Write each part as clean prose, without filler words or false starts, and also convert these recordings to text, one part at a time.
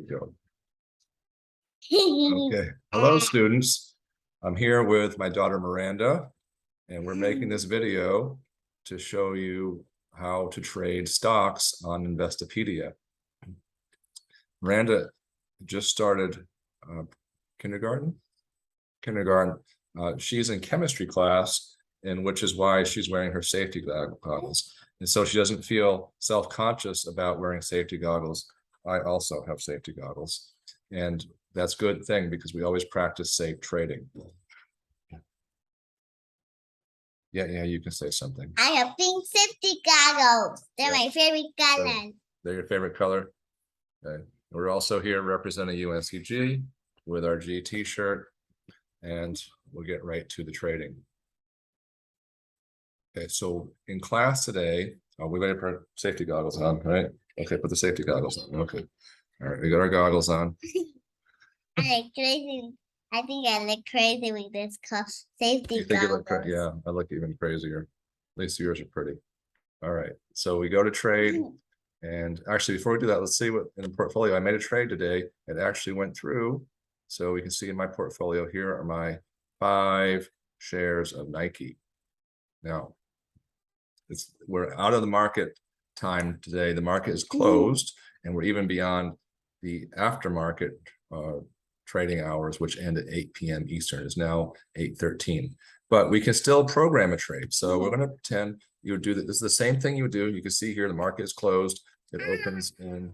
go. Okay. Hello, students. I'm here with my daughter Miranda, and we're making this video to show you how to trade stocks on Investopedia. Miranda just started kindergarten. She's in chemistry class, and which is why she's wearing her safety goggles. And so she doesn't feel self-conscious about wearing safety goggles. I also have safety goggles, and that's a good thing because we always practice safe trading. Yeah, you can say something. I have pink safety goggles. They're my favorite color. So they're your favorite color? Okay. We're also here representing UNCG with our G t-shirt, and we'll get right to the trading. Okay, so in class today, we better put safety goggles on, right? Okay, put the safety goggles on. Okay. All right, we got our goggles on. I look crazy. I think I look crazy with this safety goggles. Yeah, I look even crazier. At least yours are pretty. All right, so we go to trade. And actually, before we do that, let's see what in the portfolio. I made a trade today. It actually went through. So we can see in my portfolio, here are my 5 shares of Nike. Now, we're out of the market time today. The market is closed, and we're even beyond the aftermarket trading hours, which end at 8 p.m. Eastern. Is now 8:13. But we can still program a trade. So we're going to pretend you would do that. This is the same thing you would do. You can see here the market is closed. It opens in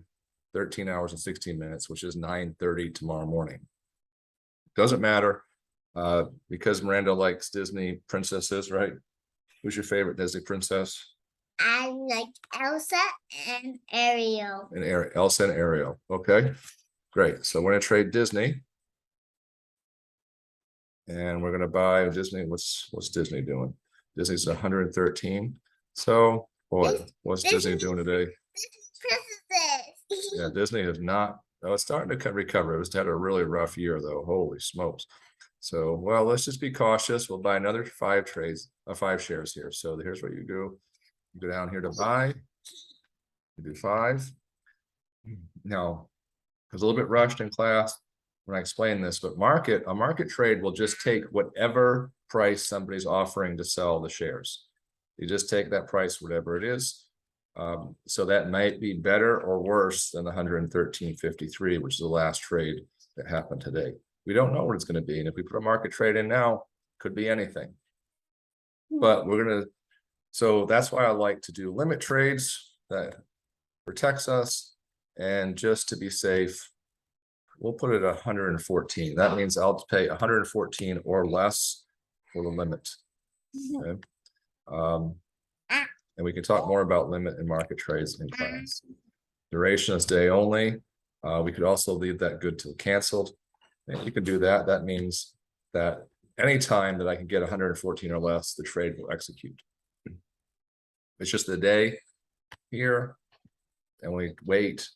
13 hours and 16 minutes, which is 9:30 tomorrow morning. Doesn't matter because Miranda likes Disney princesses, right? Who's your favorite Disney princess? I like Elsa and Ariel. Elsa and Ariel. Okay, great. So we're going to trade Disney. And we're going to buy Disney. What's Disney doing? Disney's 113. So, boy, what's Disney doing today? Yeah, Disney is not. Oh, it's starting to recover. It was had a really rough year, though. Holy smokes. So, well, let's just be cautious. We'll buy another 5 shares here. So here's what you do. You go down here to buy. You do 5. Now, I was a little bit rushed in class when I explain this, but a market trade will just take whatever price somebody's offering to sell the shares. You just take that price, whatever it is. So that might be better or worse than the 113.53, which is the last trade that happened today. We don't know what it's going to be. And if we put a market trade in now, it could be anything. But so that's why I like to do limit trades. That protects us. And just to be safe, we'll put it at 114. That means I'll pay 114 or less for the limit. Okay. And we can talk more about limit and market trades in class. Duration is day only. We could also leave that good till canceled. And you can do that. That means that any time that I can get 114 or less, the trade will execute. It's just the day here, and we wait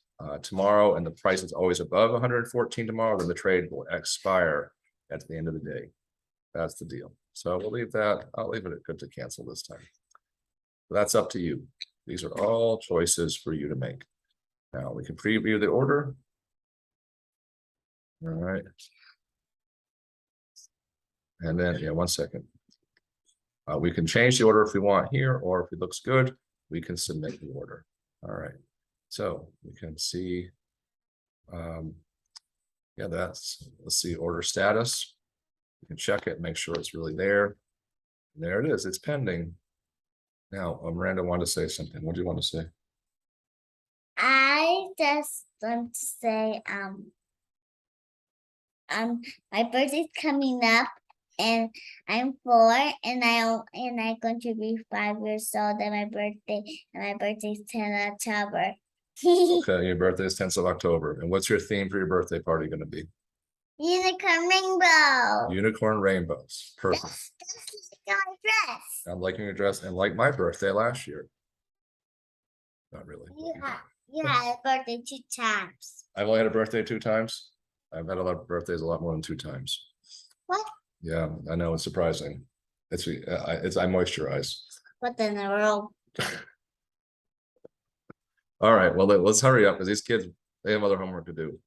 tomorrow, and the price is always above 114 tomorrow, then the trade will expire at the end of the day. That's the deal. So we'll leave that. I'll leave it at good to cancel this time. But that's up to you. These are all choices for you to make. Now we can preview the order. All right. And then, yeah, 1 second. We can change the order if we want here, or if it looks good, we can submit the order. All right. So we can see, yeah, let's see order status. You can check it, make sure it's really there. And there it is, it's pending. Now, Miranda wanted to say something. What do you want to say? I just want to say, my birthday's coming up, and I'm 4, and I'm going to be 5 years old, and my birthday's 10 October. Okay, your birthday is 10th of October. And what's your theme for your birthday party going to be? Unicorn rainbow. Unicorn rainbows. Perfect. That's like my dress. I'm liking your dress, and like my birthday last year. Not really. You had a birthday 2 times. I've only had a birthday 2 times. I've had a lot of birthdays, a lot more than 2 times. What? Yeah, I know, it's surprising. I moisturize. What in the world? All right, well, let's hurry up because these kids, they have other homework to do.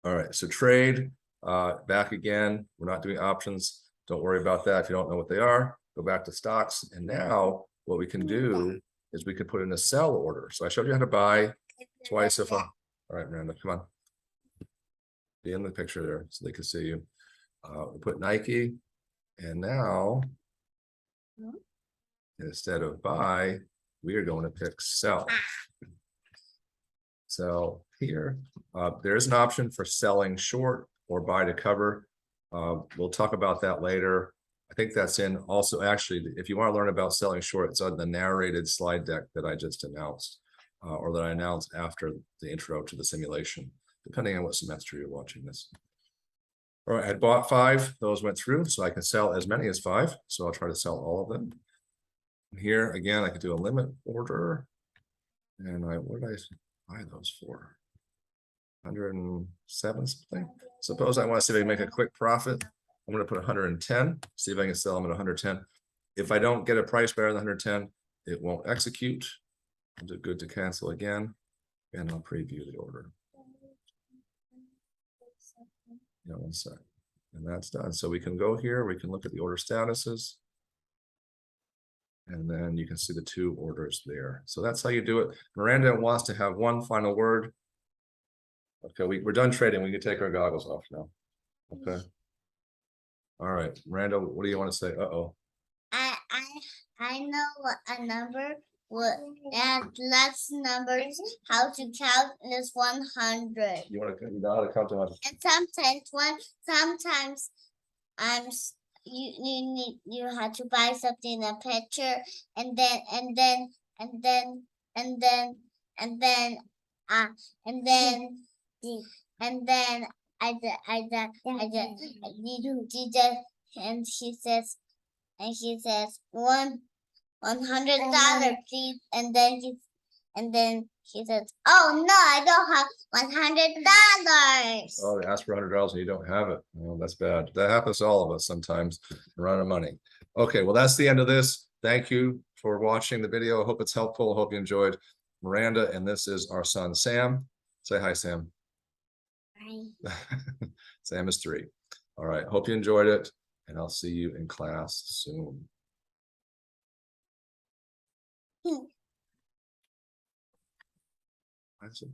All right, so trade, back again. We're not doing options. Don't worry about that. If you don't know what they are, go back to stocks. And now what we can do is we could put in a sell order. So I showed you how to buy twice if all right, Miranda, come on. Be in the picture there so they can see you. We put Nike, and now instead of buy, we are going to pick sell. So here, there's an option for selling short or buy to cover. We'll talk about that later. I think that's in also, actually, if you want to learn about selling short, it's on the narrated slide deck that I just announced, or that I announced after the intro to the simulation, depending on what semester you're watching this. All right, I had bought 5, those went through, so I can sell as many as 5. So I'll try to sell all of them. Here, again, I could do a limit order. And what did I buy those for? 107 something. Suppose I want to see if I can make a quick profit. I'm going to put 110, see if I can sell them at 110. If I don't get a price better than 110, it won't execute. I'll do good to cancel again, and I'll preview the order. Yeah, 1 sec. And that's done. So we can go here, we can look at the order statuses. And then you can see the 2 orders there. So that's how you do it. Miranda wants to have one final word. Okay, we're done trading. We can take our goggles off now. Okay. All right, Miranda, what do you want to say? Uh-oh. I know what a number would add less numbers. How to count is 100. You know how to count to 100. And sometimes you have to buy something in a picture, and then and she says $100, please, and then he says, oh no, I don't have $100. Oh, they ask for $100 and you don't have it. Oh, that's bad. That happens to all of us sometimes. We're out of money. Okay, well, that's the end of this. Thank you for watching the video. I hope it's helpful. I hope you enjoyed. Miranda, and this is our son, Sam. Say hi, Sam. Hi. Sam is 3. All right, hope you enjoyed it, and I'll see you in class soon. That's it.